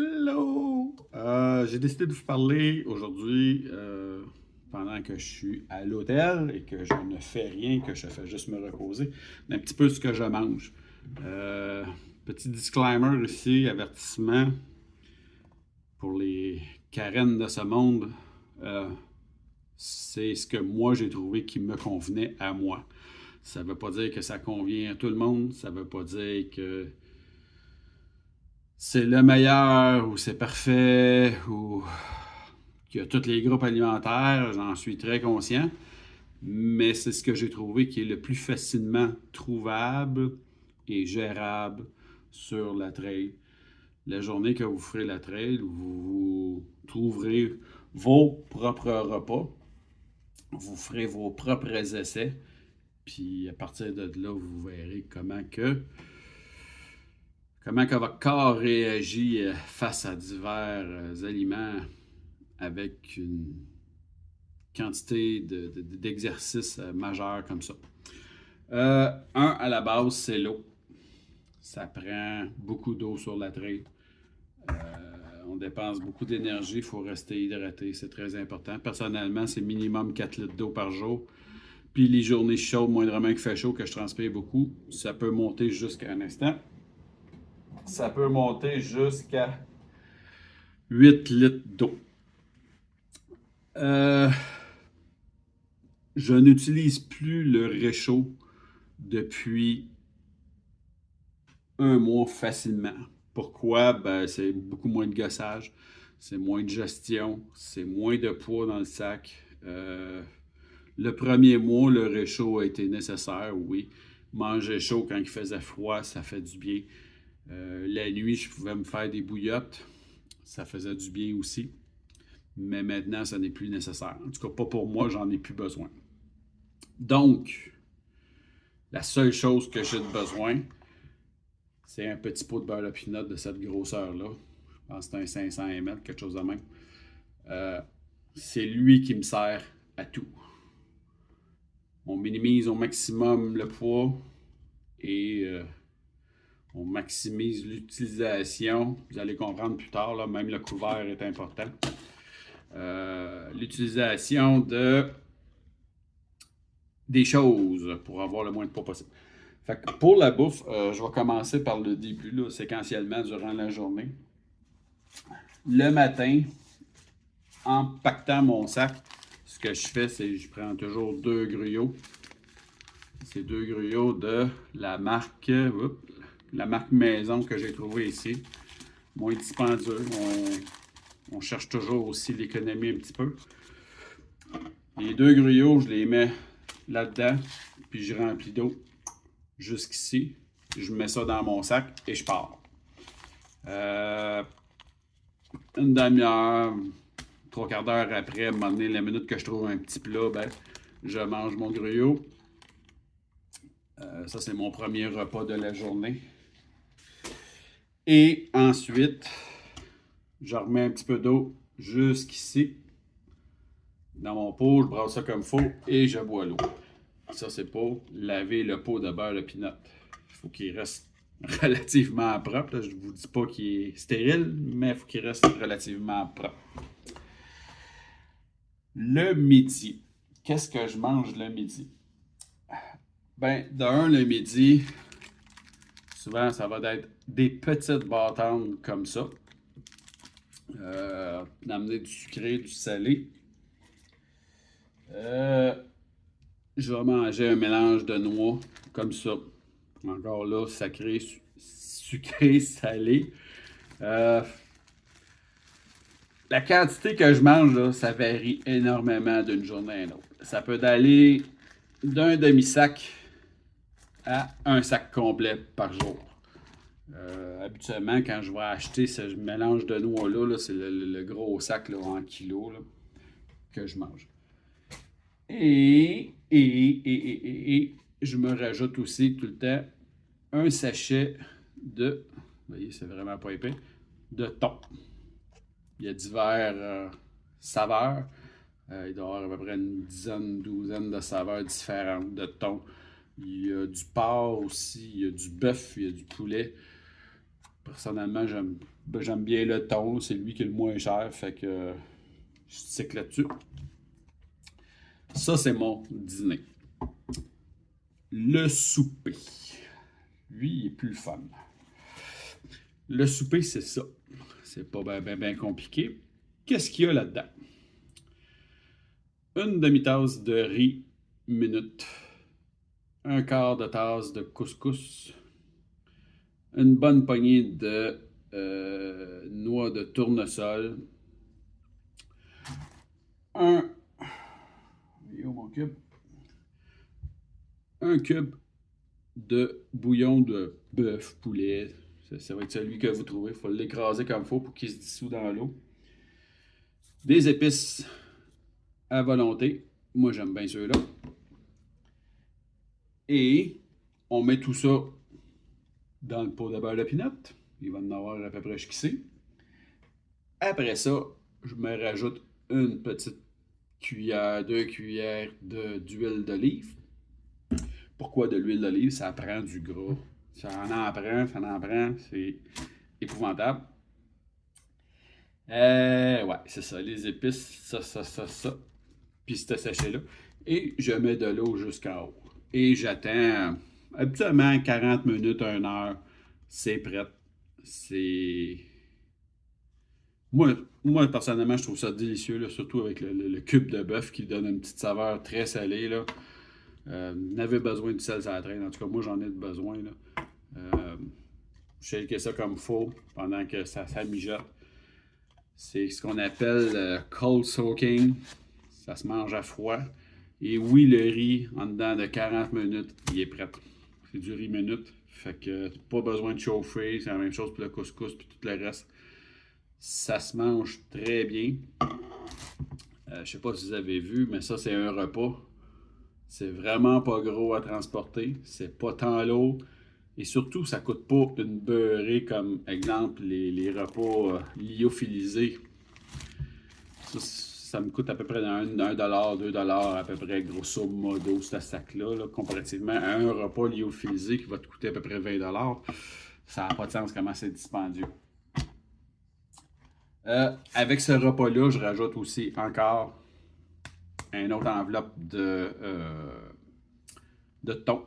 Hello! J'ai décidé de vous parler aujourd'hui pendant que je suis à l'hôtel et que je ne fais rien, que je fais juste me reposer, d'un petit peu ce que je mange. Euh, Petit disclaimer ici, avertissement pour les Karen de ce monde. Euh, c'est ce que moi j'ai trouvé qui me convenait à moi. Ça ne veut pas dire que ça convient à tout le monde, ça ne veut pas dire que c'est le meilleur ou c'est parfait ou qu'il y a tous les groupes alimentaires, j'en suis très conscient, mais c'est ce que j'ai trouvé qui est le plus facilement trouvable et gérable sur la trail. La journée que vous ferez la trail, vous trouverez vos propres repas, vous ferez vos propres essais, puis à partir de là, vous verrez comment que votre corps réagit face à divers aliments avec une quantité d'exercices majeurs comme ça. À la base, c'est l'eau. Ça prend beaucoup d'eau sur la trail. On dépense beaucoup d'énergie, il faut rester hydraté, c'est très important. Personnellement, c'est minimum 4 litres d'eau par jour. Puis les journées chaudes, moindrement qu'il fait chaud, que je transpire beaucoup, ça peut monter jusqu'à un instant. Ça peut monter jusqu'à 8 litres d'eau. Je n'utilise plus le réchaud depuis un mois facilement. Pourquoi? Ben, c'est beaucoup moins de gossage, c'est moins de gestion, c'est moins de poids dans le sac. Le premier mois, le réchaud a été nécessaire, oui. Manger chaud quand il faisait froid, ça fait du bien. La nuit, je pouvais me faire des bouillottes, ça faisait du bien aussi. Mais maintenant, ça n'est plus nécessaire. En tout cas, pas pour moi, j'en ai plus besoin. Donc, la seule chose que j'ai de besoin, c'est un petit pot de beurre de pinot de cette grosseur-là. Je pense que c'est un 500 ml, quelque chose de même. C'est lui qui me sert à tout. On minimise au maximum le poids et on maximise l'utilisation. Vous allez comprendre plus tard, là, même le couvert est important. L'utilisation des choses pour avoir le moins de poids possible. Fait que pour la bouffe, je vais commencer par le début, là, séquentiellement durant la journée. Le matin, en pactant mon sac, ce que je fais, c'est que je prends toujours 2 gruyos. C'est 2 gruyos de la marque maison que j'ai trouvé ici. Moins dispendieux. On cherche toujours aussi l'économie un petit peu. Les 2 gruyos, je les mets là-dedans, puis je remplis d'eau jusqu'ici. Je mets ça dans mon sac et je pars. Une demi-heure, 3/4 d'heure après, à un moment donné, la minute que je trouve un petit plat, ben, je mange mon gruyot. Ça, c'est mon premier repas de la journée. Et ensuite, je remets un petit peu d'eau jusqu'ici. Dans mon pot, je brasse ça comme il faut et je bois l'eau. Ça, c'est pour laver le pot de beurre de pinot. Il faut qu'il reste relativement propre. Là. Je ne vous dis pas qu'il est stérile, mais il faut qu'il reste relativement propre. Le midi. Qu'est-ce que je mange le midi? Ben, d'un, le midi, souvent, ça va être des petites bâtons comme ça. D'amener du sucré, du salé. Je vais manger un mélange de noix comme ça. Encore là, sacré, sucré, salé. La quantité que je mange, là, ça varie énormément d'une journée à une autre. Ça peut aller d'un demi-sac à un sac complet par jour. Habituellement, quand je vais acheter ce mélange de noix-là, là, c'est le gros sac là, en kilos là, que je mange. Et je me rajoute aussi tout le temps un sachet de, vous voyez, c'est vraiment pas épais, de thon. Il y a divers saveurs. Il doit y avoir à peu près une dizaine, douzaine de saveurs différentes de thon. Il y a du porc aussi, il y a du bœuf, il y a du poulet. Personnellement, j'aime ben, j'aime bien le thon, c'est lui qui est le moins cher, fait que je stick là-dessus. Ça, c'est mon dîner. Le souper. Lui, il est plus le fun. Le souper, c'est ça. C'est pas bien compliqué. Qu'est-ce qu'il y a là-dedans? Une demi-tasse de riz minute. Un quart de tasse de couscous. Une bonne poignée de noix de tournesol. Mon cube? Un cube de bouillon de bœuf, poulet. Ça va être celui que vous trouvez. Il faut l'écraser comme il faut pour qu'il se dissout dans l'eau. Des épices à volonté. Moi, j'aime bien ceux-là. Et on met tout ça dans le pot de beurre de pinot. Il va en avoir à peu près jusqu'ici. Après ça, je me rajoute une petite cuillère, 2 cuillères d'huile d'olive. Pourquoi de l'huile d'olive? Ça prend du gras. Ça en prend, c'est épouvantable. Ouais, c'est ça, les épices, ça. Puis ce sachet-là. Et je mets de l'eau jusqu'en haut. Et j'attends habituellement 40 minutes, 1 heure. C'est prêt. C'est. Moi, personnellement, je trouve ça délicieux, là, surtout avec le cube de bœuf qui donne une petite saveur très salée. Là. N'avait besoin de sel à la traîne. En tout cas, moi, j'en ai besoin. Là. Je shake ça comme il faut pendant que ça mijote. C'est ce qu'on appelle cold soaking. Ça se mange à froid. Et oui, le riz, en dedans de 40 minutes, il est prêt. C'est du riz minute. Fait que pas besoin de chauffer. C'est la même chose pour le couscous et tout le reste. Ça se mange très bien. Je sais pas si vous avez vu, mais ça, c'est un repas. C'est vraiment pas gros à transporter. C'est pas tant lourd. Et surtout, ça coûte pas une beurrée comme, exemple, les repas lyophilisés. Ça me coûte à peu près $1, $2 à peu près, grosso modo, ce sac-là, là, comparativement à un repas lyophilisé qui va te coûter à peu près $20. Ça n'a pas de sens comment c'est dispendieux. Avec ce repas-là, je rajoute aussi encore une autre enveloppe de thon.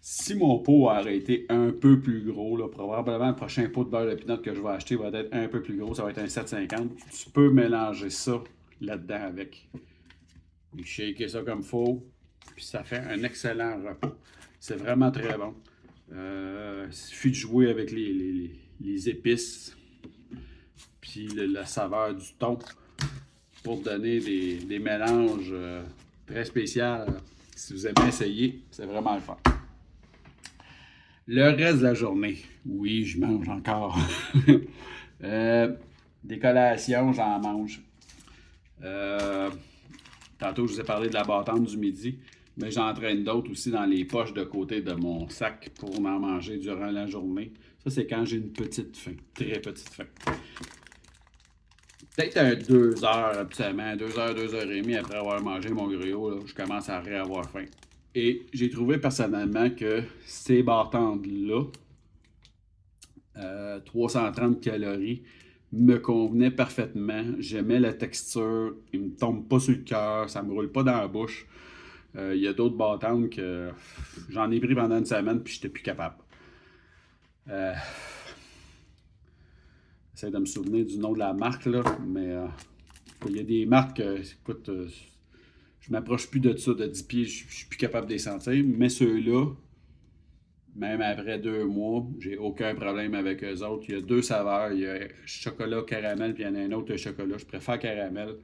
Si mon pot aurait été un peu plus gros, là, probablement le prochain pot de beurre de pinot que je vais acheter va être un peu plus gros, ça va être un 7,50. Tu peux mélanger ça là-dedans avec. Et shaker ça comme il faut, puis ça fait un excellent repas. C'est vraiment très bon. Il suffit de jouer avec les épices puis la saveur du thon pour donner des mélanges très spéciaux. Si vous aimez essayer, c'est vraiment le fun. Le reste de la journée, oui, je mange encore. Des collations, j'en mange. Tantôt, je vous ai parlé de la bâtonne du midi, mais j'en traîne d'autres aussi dans les poches de côté de mon sac pour en manger durant la journée. Ça, c'est quand j'ai une petite faim, très petite faim. Peut-être un 2 heures, absolument, 2 heures, 2 heures et demie après avoir mangé mon griot, là, je commence à réavoir faim. Et j'ai trouvé personnellement que ces bâtons-là, 330 calories, me convenaient parfaitement. J'aimais la texture, ils ne me tombent pas sur le cœur, ça ne me roule pas dans la bouche. Il y a d'autres bâtons que j'en ai pris pendant une semaine puis j'étais plus capable. J'essaie de me souvenir du nom de la marque, là, mais il y a des marques, écoute, je m'approche plus de ça, de 10 pieds, je suis plus capable de les sentir, mais ceux-là, même après 2 mois, j'ai aucun problème avec eux autres. Il y a 2 saveurs, il y a chocolat caramel, puis il y en a un autre chocolat. Je préfère caramel.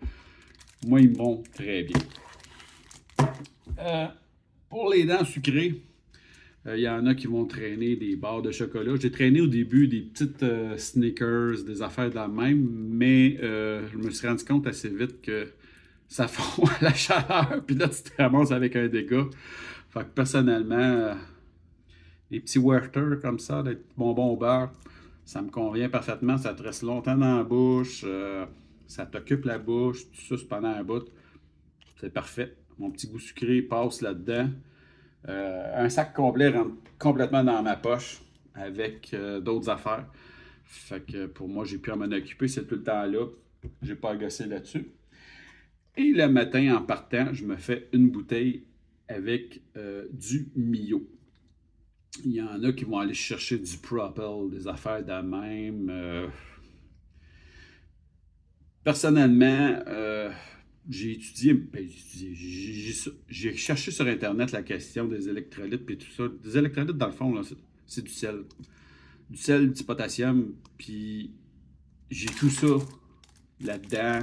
Moi, ils me vont très bien. Pour les dents sucrées, il y en a qui vont traîner des barres de chocolat. J'ai traîné au début des petites Snickers, des affaires de la même, mais je me suis rendu compte assez vite que ça fond à la chaleur, puis là, tu te ramasses avec un dégât. Fait que personnellement, les petits Werther comme ça, des bonbons au beurre, ça me convient parfaitement. Ça te reste longtemps dans la bouche, ça t'occupe la bouche, tu suces pendant un bout. C'est parfait. Mon petit goût sucré passe là-dedans. Un sac complet rentre complètement dans ma poche avec d'autres affaires. Fait que pour moi, j'ai pu à m'en occuper, c'est tout le temps là. J'ai pas à gosser là-dessus. Et le matin, en partant, je me fais une bouteille avec du Mio. Il y en a qui vont aller chercher du Propel, des affaires de la même. Personnellement, j'ai étudié, j'ai cherché sur Internet la question des électrolytes et tout ça. Des électrolytes, dans le fond, là, c'est du sel. Du sel, du potassium, puis j'ai tout ça là-dedans,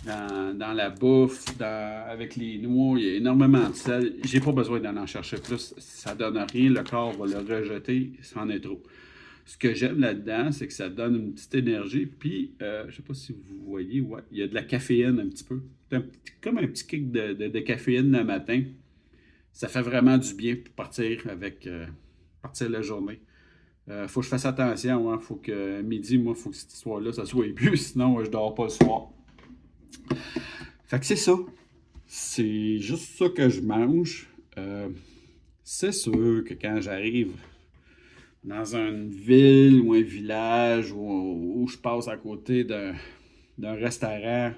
dans la bouffe, avec les noix, il y a énormément de sel. J'ai pas besoin d'en chercher plus, ça donne rien, le corps va le rejeter, c'en est trop. Ce que j'aime là-dedans, c'est que ça donne une petite énergie, puis je sais pas si vous voyez, ouais, il y a de la caféine un petit peu. Comme un petit kick de caféine le matin. Ça fait vraiment du bien pour partir la journée. Faut que je fasse attention, hein. Faut que midi, moi, faut que cette histoire-là, ça soit plus, sinon je dors pas le soir. Fait que c'est ça. C'est juste ça que je mange. C'est sûr que quand j'arrive dans une ville ou un village où je passe à côté d'un restaurant,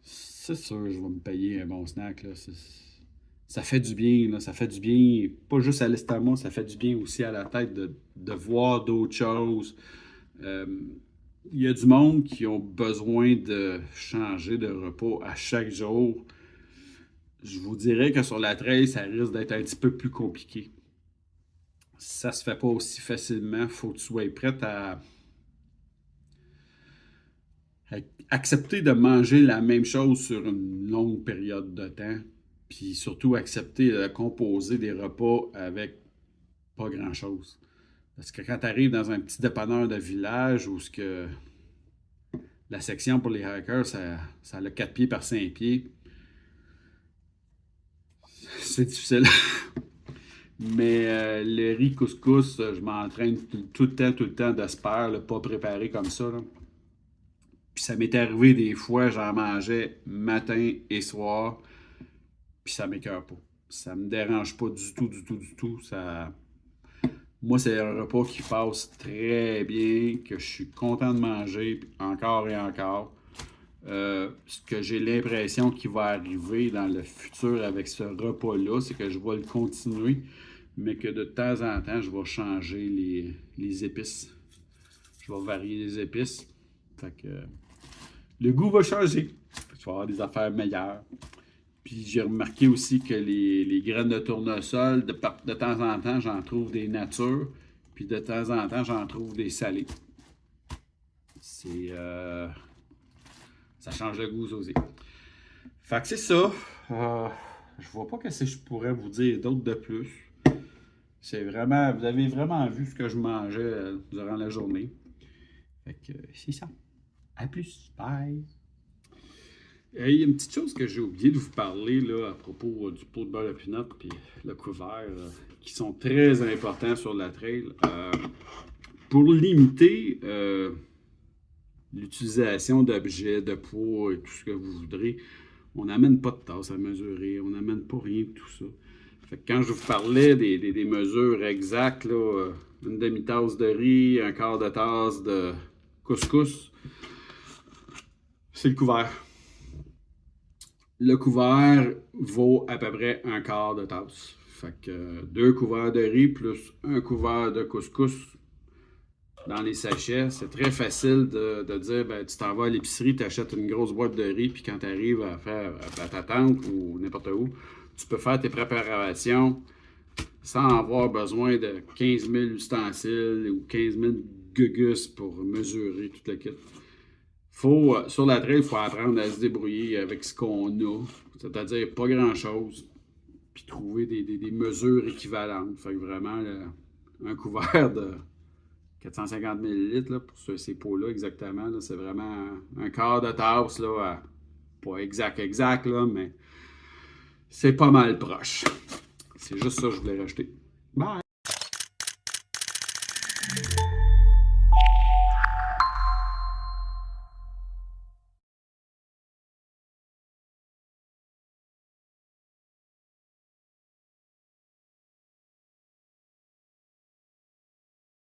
c'est sûr que je vais me payer un bon snack, là. Ça fait du bien, là. Ça fait du bien, pas juste à l'estomac, ça fait du bien aussi à la tête de voir d'autres choses. Il y a du monde qui ont besoin de changer de repas à chaque jour. Je vous dirais que sur la trail, ça risque d'être un petit peu plus compliqué. Ça se fait pas aussi facilement. Il faut que tu sois prête à accepter de manger la même chose sur une longue période de temps. Puis surtout accepter de composer des repas avec pas grand-chose. Parce que quand tu arrives dans un petit dépanneur de village où la section pour les hikers, ça a 4 pieds par 5 pieds, c'est difficile. Mais le riz couscous, je m'entraîne tout le temps de se faire, là, pas préparé comme ça, là. Puis ça m'est arrivé des fois, j'en mangeais matin et soir, puis ça m'écoeure pas. Ça me dérange pas du tout. Moi, c'est un repas qui passe très bien, que je suis content de manger encore et encore. Ce que j'ai l'impression qui va arriver dans le futur avec ce repas-là, c'est que je vais le continuer, mais que de temps en temps, je vais changer les épices. Je vais varier les épices. Fait que le goût va changer. Je vais avoir des affaires meilleures. Puis j'ai remarqué aussi que les graines de tournesol, de temps en temps, j'en trouve des natures. Puis de temps en temps, j'en trouve des salées. Ça change le goût aussi. Fait que c'est ça. Je vois pas qu'est-ce que je pourrais vous dire d'autre de plus. C'est vraiment, vous avez vraiment vu ce que je mangeais durant la journée. Fait que c'est ça. À plus. Bye. Il y a une petite chose que j'ai oublié de vous parler là, à propos du pot de beurre de pinot et le couvert, qui sont très importants sur la trail. Pour limiter l'utilisation d'objets, de poids et tout ce que vous voudrez, on n'amène pas de tasse à mesurer, on n'amène pas rien de tout ça. Fait que quand je vous parlais des mesures exactes, là, une demi-tasse de riz, un quart de tasse de couscous, c'est le couvert. Le couvert vaut à peu près un quart de tasse. Fait que 2 couverts de riz plus un couvert de couscous dans les sachets. C'est très facile de dire, ben, tu t'en vas à l'épicerie, tu achètes une grosse boîte de riz, puis quand tu arrives à ta tante ou n'importe où, tu peux faire tes préparations sans avoir besoin de 15 000 ustensiles ou 15 000 gugus pour mesurer tout le kit. Sur la trail, il faut apprendre à se débrouiller avec ce qu'on a, c'est-à-dire pas grand-chose, puis trouver des mesures équivalentes. Fait que vraiment, un couvert de 450 ml là, pour ces pots-là exactement, là, c'est vraiment un quart de tasse, là, pas exact, là, mais c'est pas mal proche. C'est juste ça que je voulais rajouter. Bye!